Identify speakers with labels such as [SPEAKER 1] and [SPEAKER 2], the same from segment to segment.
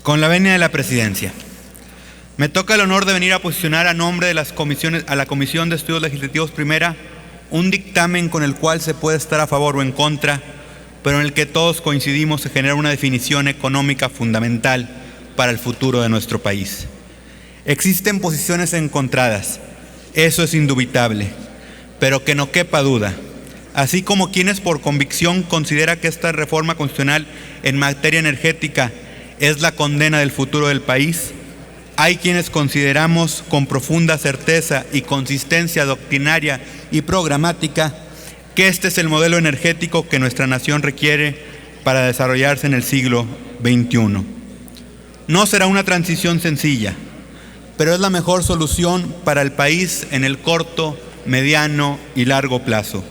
[SPEAKER 1] Con la venia de la presidencia, me toca el honor de venir a posicionar a nombre de las comisiones, a la Comisión de Estudios Legislativos Primera, un dictamen con el cual se puede estar a favor o en contra, pero en el que todos coincidimos en generar una definición económica fundamental para el futuro de nuestro país. Existen posiciones encontradas, eso es indubitable, pero que no quepa duda. Así como quienes por convicción consideran que esta reforma constitucional en materia energética es la condena del futuro del país, hay quienes consideramos con profunda certeza y consistencia doctrinaria y programática que este es el modelo energético que nuestra nación requiere para desarrollarse en el siglo XXI. No será una transición sencilla, pero es la mejor solución para el país en el corto, mediano y largo plazo,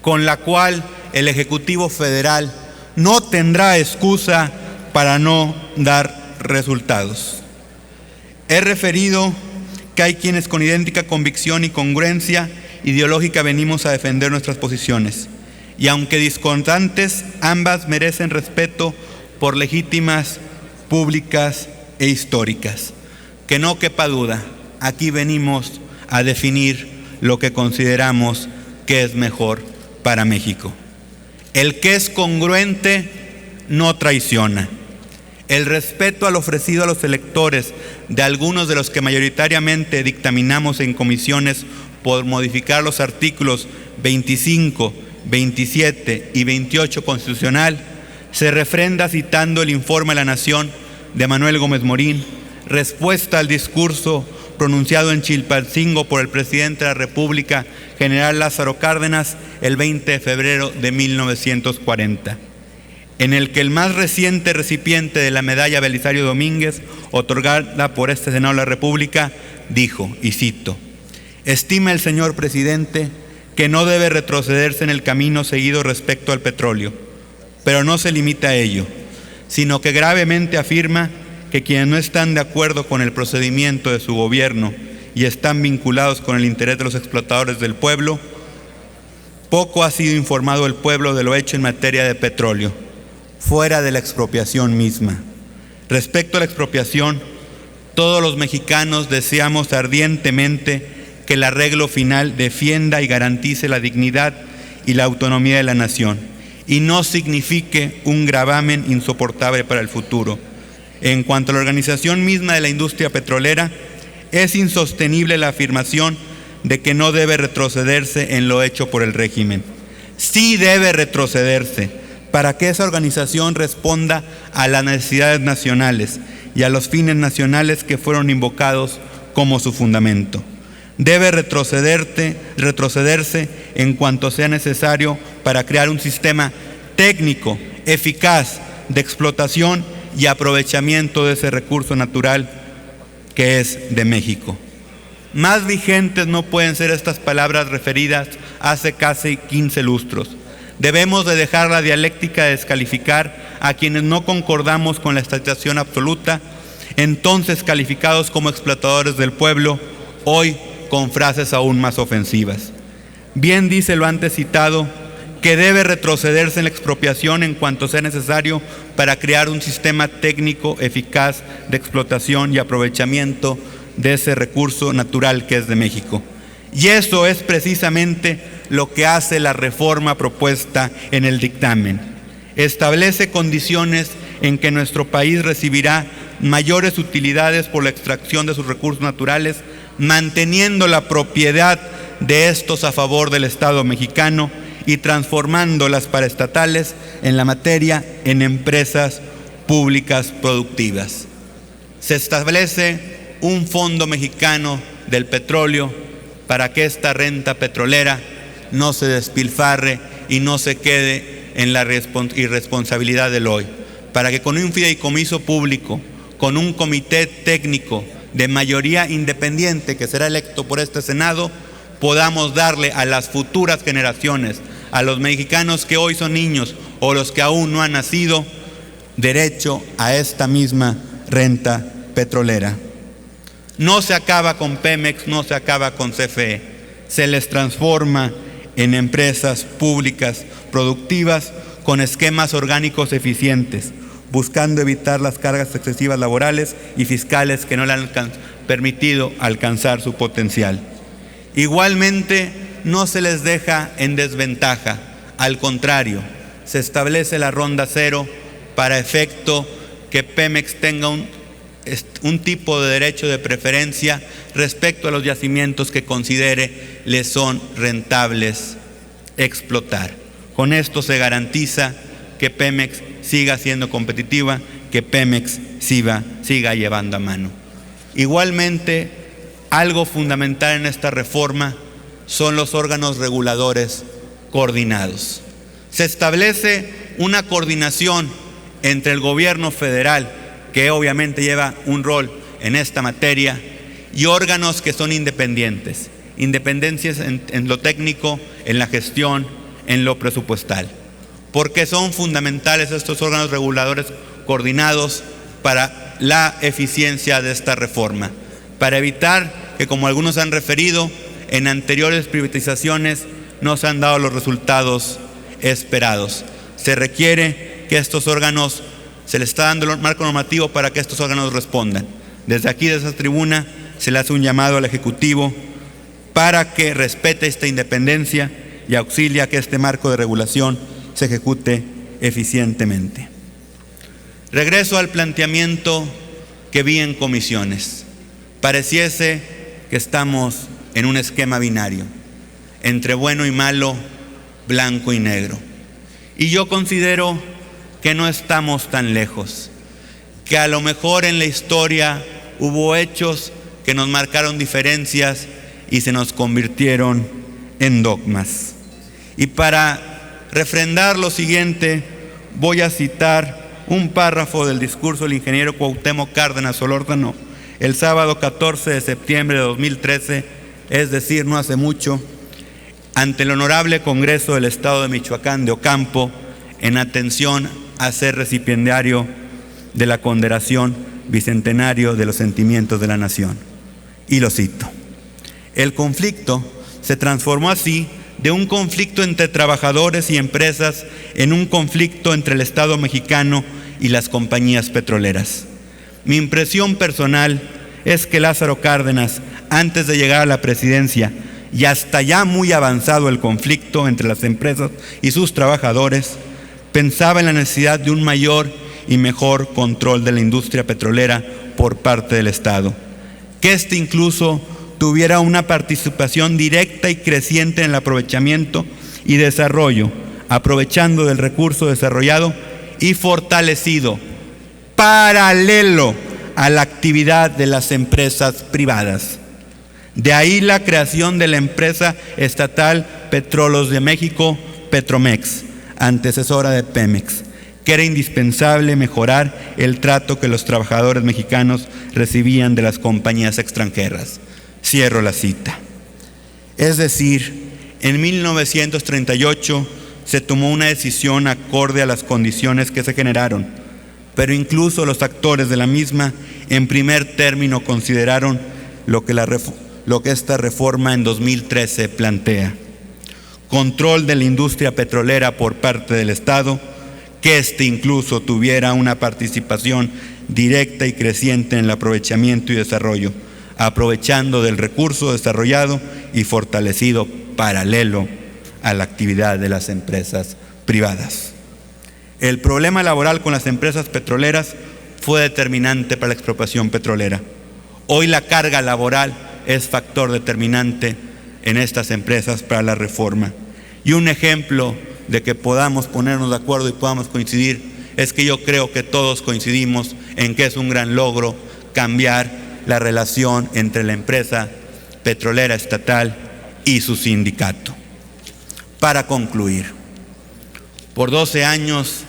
[SPEAKER 1] con la cual el Ejecutivo Federal no tendrá excusa para no dar resultados. He referido que hay quienes con idéntica convicción y congruencia ideológica venimos a defender nuestras posiciones, y aunque discordantes, ambas merecen respeto por legítimas, públicas e históricas. Que no quepa duda, aquí venimos a definir lo que consideramos que es mejor para México. El que es congruente no traiciona. El respeto al ofrecido a los electores de algunos de los que mayoritariamente dictaminamos en comisiones por modificar los artículos 25, 27 y 28 constitucional se refrenda citando el informe a la Nación de Manuel Gómez Morín, respuesta al discurso pronunciado en Chilpancingo por el presidente de la República, general Lázaro Cárdenas, el 20 de febrero de 1940. En el que el más reciente recipiente de la medalla Belisario Domínguez, otorgada por este Senado de la República, dijo, y cito: «Estima el señor presidente que no debe retrocederse en el camino seguido respecto al petróleo, pero no se limita a ello, sino que gravemente afirma que quienes no están de acuerdo con el procedimiento de su gobierno y están vinculados con el interés de los explotadores del pueblo, poco ha sido informado el pueblo de lo hecho en materia de petróleo, fuera de la expropiación misma. Respecto a la expropiación, todos los mexicanos deseamos ardientemente que el arreglo final defienda y garantice la dignidad y la autonomía de la nación y no signifique un gravamen insoportable para el futuro. En cuanto a la organización misma de la industria petrolera, es insostenible la afirmación de que no debe retrocederse en lo hecho por el régimen. Sí debe retrocederse para que esa organización responda a las necesidades nacionales y a los fines nacionales que fueron invocados como su fundamento. Debe retrocederse en cuanto sea necesario para crear un sistema técnico, eficaz, de explotación y aprovechamiento de ese recurso natural que es de México». Más vigentes no pueden ser estas palabras referidas hace casi 15 lustros. Debemos de dejar la dialéctica de descalificar a quienes no concordamos con la estatización absoluta, entonces calificados como explotadores del pueblo, hoy con frases aún más ofensivas. Bien dice lo antes citado, que debe retrocederse en la expropiación en cuanto sea necesario para crear un sistema técnico eficaz de explotación y aprovechamiento de ese recurso natural que es de México. Y eso es precisamente lo que hace la reforma propuesta en el dictamen. Establece condiciones en que nuestro país recibirá mayores utilidades por la extracción de sus recursos naturales, manteniendo la propiedad de estos a favor del Estado mexicano y transformando las paraestatales en la materia en empresas públicas productivas. Se establece un fondo mexicano del petróleo para que esta renta petrolera no se despilfarre y no se quede en la irresponsabilidad del hoy, para que con un fideicomiso público, con un comité técnico de mayoría independiente que será electo por este Senado, podamos darle a las futuras generaciones, a los mexicanos que hoy son niños o los que aún no han nacido, derecho a esta misma renta petrolera. No se acaba con Pemex, no se acaba con CFE, se les transforma en empresas públicas productivas con esquemas orgánicos eficientes, buscando evitar las cargas excesivas laborales y fiscales que no le han permitido alcanzar su potencial. Igualmente, no se les deja en desventaja, al contrario, se establece la ronda cero para efecto que Pemex tenga un tipo de derecho de preferencia respecto a los yacimientos que considere le son rentables explotar. Con esto se garantiza que Pemex siga siendo competitiva, que Pemex siga llevando a mano. Igualmente, algo fundamental en esta reforma son los órganos reguladores coordinados. Se establece una coordinación entre el gobierno federal, que obviamente lleva un rol en esta materia, y órganos que son independientes. Independencias en lo técnico, en la gestión, en lo presupuestal. Porque son fundamentales estos órganos reguladores coordinados para la eficiencia de esta reforma, para evitar que, como algunos han referido, en anteriores privatizaciones no se han dado los resultados esperados. Se requiere que estos órganos, se les está dando el marco normativo para que estos órganos respondan. Desde aquí, desde esta tribuna, se le hace un llamado al Ejecutivo para que respete esta independencia y auxilie a que este marco de regulación se ejecute eficientemente. Regreso al planteamiento que vi en comisiones. Pareciese que estamos en un esquema binario, entre bueno y malo, blanco y negro. Y yo considero que no estamos tan lejos, que a lo mejor en la historia hubo hechos que nos marcaron diferencias y se nos convirtieron en dogmas. Y para refrendar lo siguiente, voy a citar un párrafo del discurso del ingeniero Cuauhtémoc Cárdenas Solórzano el sábado 14 de septiembre de 2013, es decir, no hace mucho, ante el Honorable Congreso del Estado de Michoacán de Ocampo, en atención a ser recipiendario de la condecoración bicentenario de los sentimientos de la nación. Y lo cito: el conflicto se transformó así de un conflicto entre trabajadores y empresas en un conflicto entre el Estado mexicano y las compañías petroleras. Mi impresión personal es que Lázaro Cárdenas, antes de llegar a la presidencia y hasta ya muy avanzado el conflicto entre las empresas y sus trabajadores, pensaba en la necesidad de un mayor y mejor control de la industria petrolera por parte del Estado, que éste incluso tuviera una participación directa y creciente en el aprovechamiento y desarrollo, aprovechando del recurso desarrollado y fortalecido paralelo a la actividad de las empresas privadas. De ahí la creación de la empresa estatal Petróleos de México, Petromex, antecesora de Pemex, que era indispensable mejorar el trato que los trabajadores mexicanos recibían de las compañías extranjeras. Cierro la cita. Es decir, en 1938 se tomó una decisión acorde a las condiciones que se generaron, pero incluso los actores de la misma en primer término consideraron lo que esta reforma en 2013 plantea: control de la industria petrolera por parte del Estado, que éste incluso tuviera una participación directa y creciente en el aprovechamiento y desarrollo, aprovechando del recurso desarrollado y fortalecido paralelo a la actividad de las empresas privadas. El problema laboral con las empresas petroleras fue determinante para la expropiación petrolera. Hoy la carga laboral es factor determinante en estas empresas para la reforma. Y un ejemplo de que podamos ponernos de acuerdo y podamos coincidir es que yo creo que todos coincidimos en que es un gran logro cambiar la relación entre la empresa petrolera estatal y su sindicato. Para concluir, por 12 años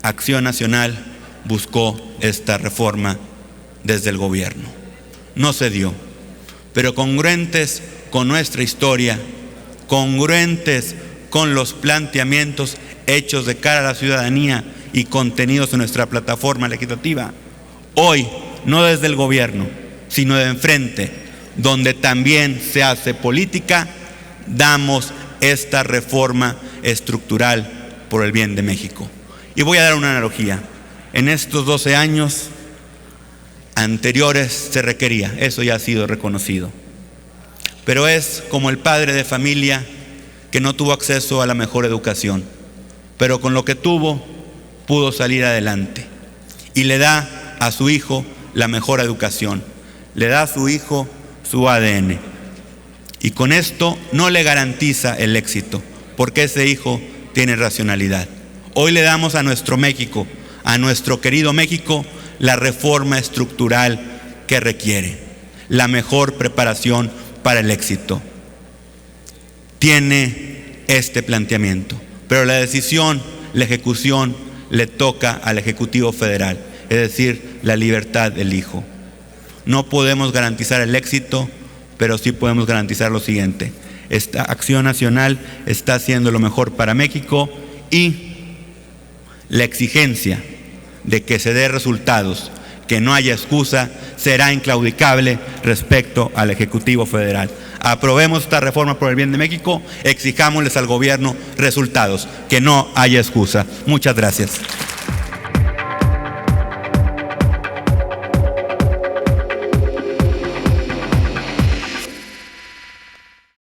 [SPEAKER 1] Acción Nacional buscó esta reforma desde el gobierno. No se dio, pero congruentes con nuestra historia, congruentes con los planteamientos hechos de cara a la ciudadanía y contenidos en nuestra plataforma legislativa, hoy, no desde el gobierno, sino de enfrente, donde también se hace política, damos esta reforma estructural por el bien de México. Y voy a dar una analogía. en estos 12 años anteriores se requería. Eso ya ha sido reconocido. Pero es como el padre de familia que no tuvo acceso a la mejor educación, pero con lo que tuvo pudo salir adelante y le da a su hijo la mejor educación, le da a su hijo su ADN, y con esto no le garantiza el éxito, porque ese hijo tiene racionalidad. Hoy le damos a nuestro México, a nuestro querido México, la reforma estructural que requiere, la mejor preparación para el éxito. Tiene este planteamiento, pero la decisión, la ejecución, le toca al Ejecutivo Federal, es decir, la libertad del hijo. No podemos garantizar el éxito, pero sí podemos garantizar lo siguiente: esta acción nacional está haciendo lo mejor para México, y la exigencia de que se dé resultados, que no haya excusa, será inclaudicable respecto al Ejecutivo Federal. Aprobemos esta reforma por el bien de México, exijámosles al gobierno resultados, que no haya excusa. Muchas gracias.